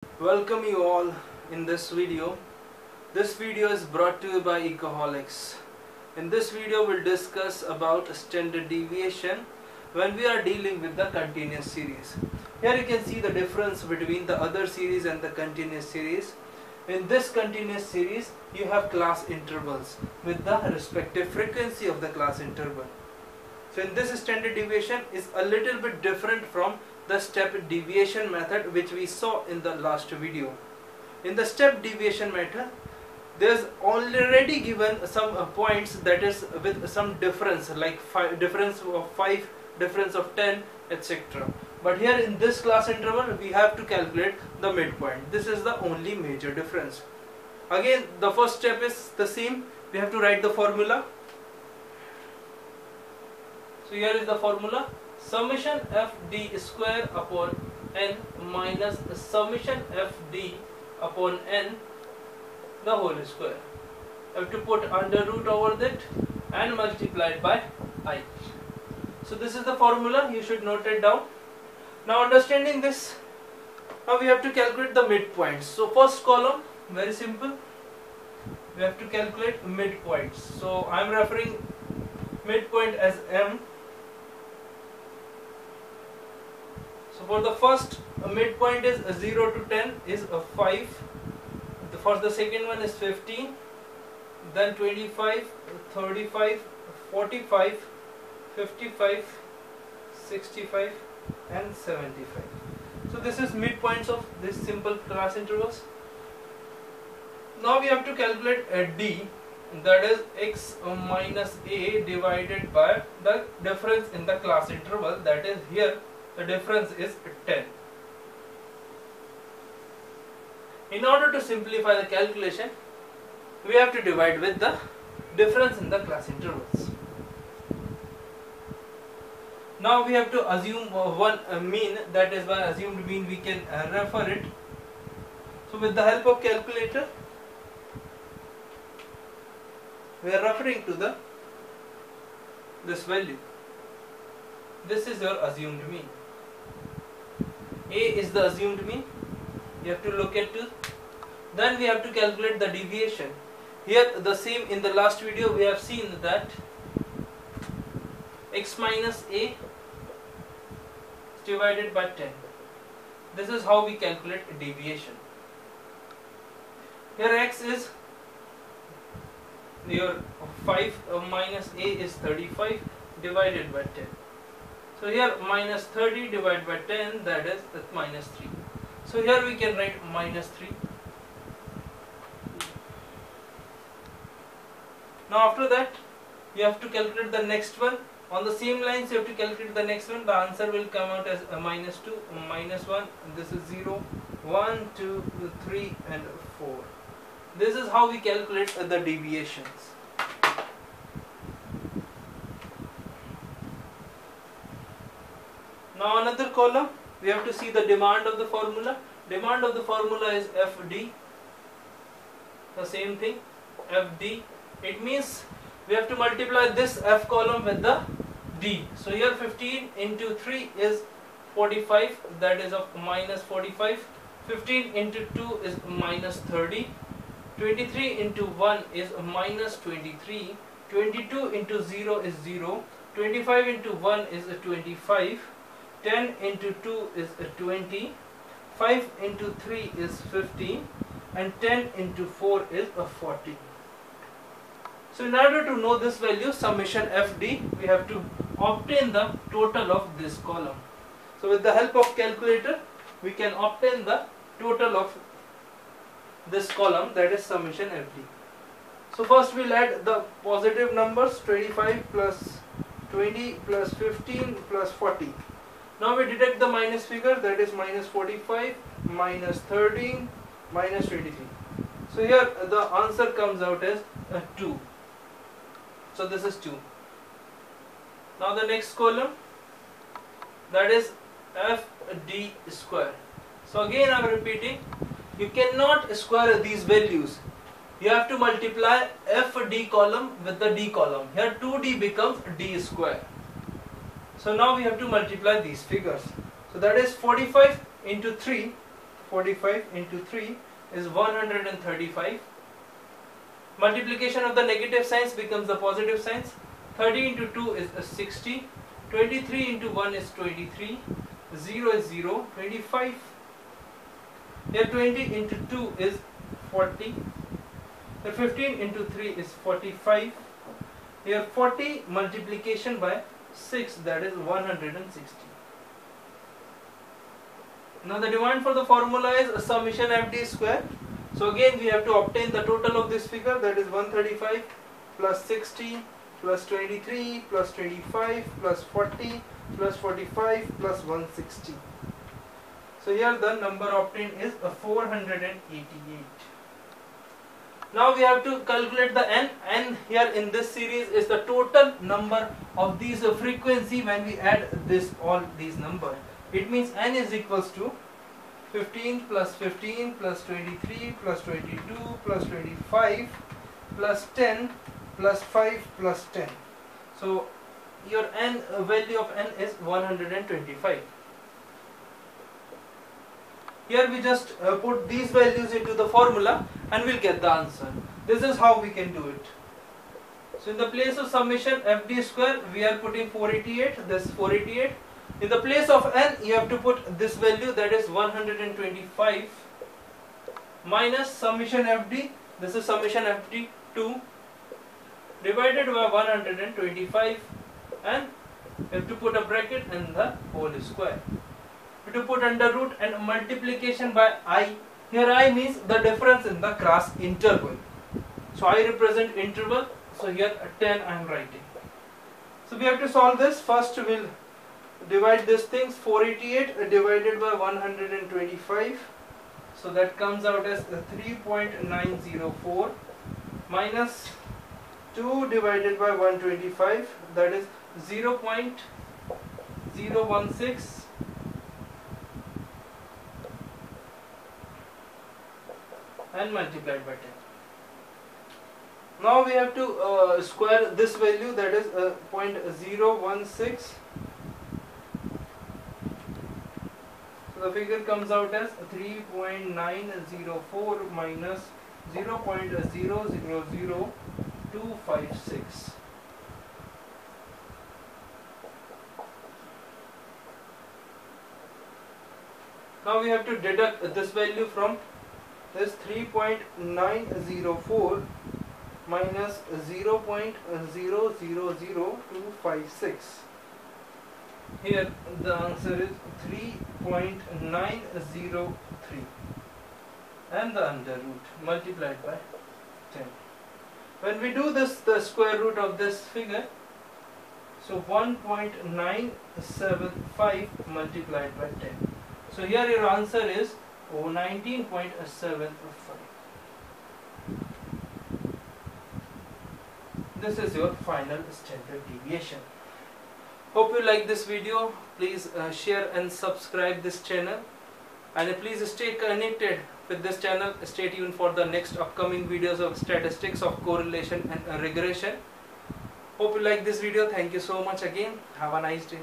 Welcome you all in this video. This video is brought to you by Ecoholics. In this video we'll discuss about standard deviation when we are dealing with the continuous series. Here you can see the difference between the other series and the continuous series. In this continuous series you have class intervals with the respective frequency of the class interval. So in this standard deviation is a little bit different from the step deviation method which we saw in the last video. In the step deviation method there's already given some points that is with some difference like difference of 5, difference of 10, etc. But here in this class interval we have to calculate the midpoint. This is the only major difference. Again the first step is the same. We have to write the formula. So here is the formula: summation fd square upon n minus summation fd upon n the whole square. I have to put under root over that and multiplied by I. So this is the formula, you should note it down. Now understanding this, now we have to calculate the midpoints. So first column, very simple, we have to calculate midpoints. So I am referring midpoint as m. So for the first midpoint is 0 to 10 is a 5. For the second one is 15, then 25, 35, 45, 55, 65 and 75. So this is midpoints of this simple class intervals. Now we have to calculate a d, that is x minus a divided by the difference in the class interval, that is here the difference is 10. In order to simplify the calculation, we have to divide with the difference in the class intervals. Now we have to assume one mean, that is by assumed mean we can refer it. So with the help of calculator, we are referring to this value. This is your assumed mean. A is the assumed mean. You have to look at it. Then we have to calculate the deviation. Here the same, in the last video we have seen that x minus a is divided by 10. This is how we calculate deviation. Here x is your 5 minus a is 35 divided by 10. So here minus 30 divided by 10, that is minus 3. So here we can write minus 3. Now after that you have to calculate the next one. On the same lines you have to calculate the next one. The answer will come out as minus 2, minus 1, this is 0, 1, 2, 3 and 4. This is how we calculate the deviations. Now another column, we have to see the demand of the formula. Demand of the formula is fd. The same thing, fd. It means we have to multiply this f column with the d. So here 15 into 3 is 45, that is of minus 45. 15 into 2 is minus 30. 23 into 1 is minus 23. 22 into 0 is 0. 25 into 1 is 25. 10 into 2 is 20. 5 into 3 is 15 and 10 into 4 is 40. So in order to know this value, summation fd, we have to obtain the total of this column. So with the help of calculator, we can obtain the total of this column, that is summation fd. So first we'll add the positive numbers, 25 plus 20 plus 15 plus 40. Now we deduct the minus figure, that is minus 45, minus 13, minus 23. So here the answer comes out as 2. So this is 2. Now the next column, that is fd square. So again I am repeating, you cannot square these values. You have to multiply fd column with the d column. Here 2d becomes d square. So now we have to multiply these figures. So that is 45 into 3 45 into 3 is 135. Multiplication of the negative signs becomes the positive signs. 30 into 2 is 60. 23 into 1 is 23. 0 is 0. 25. Here 20 into 2 is 40. Here 15 into 3 is 45. Here 40 multiplication by 6, that is 160. Now the demand for the formula is summation FD square. So again we have to obtain the total of this figure, that is 135 plus 60 plus 23 plus 25 plus 40 plus 45 plus 160. So here the number obtained is 488. Now we have to calculate the n. N here in this series is the total number of these frequency when we add this all these number. It means n is equals to 15 plus 15 plus 23 plus 22 plus 25 plus 10 plus 5 plus 10. So your n value of n is 125. Here we just put these values into the formula and we'll get the answer. This is how we can do it. So in the place of summation FD square we are putting 488, this 488. In the place of n you have to put this value, that is 125, minus summation FD, this is summation FD 2, divided by 125, and you have to put a bracket and the whole square. You have to put under root and multiplication by I. Here I means the difference in the cross interval. So I represent interval, so here 10 I am writing. So we have to solve this. First we will divide these things. 488 divided by 125, so that comes out as 3.904, minus 2 divided by 125, that is 0.016, and multiplied by 10. Now we have to square this value, that is 0.016. So the figure comes out as 3.904 minus 0.000256. Now we have to deduct this value from this 3.904 minus 0.000256. Here the answer is 3.903, and the under root multiplied by 10. When we do this, the square root of this figure, so 1.975 multiplied by 10. So here your answer is 19.75. This is your final standard deviation. Hope you like this video. Please share and subscribe this channel, and please stay connected with this channel. Stay tuned for the next upcoming videos of statistics of correlation and regression. Hope you like this video. Thank you so much again. Have a nice day.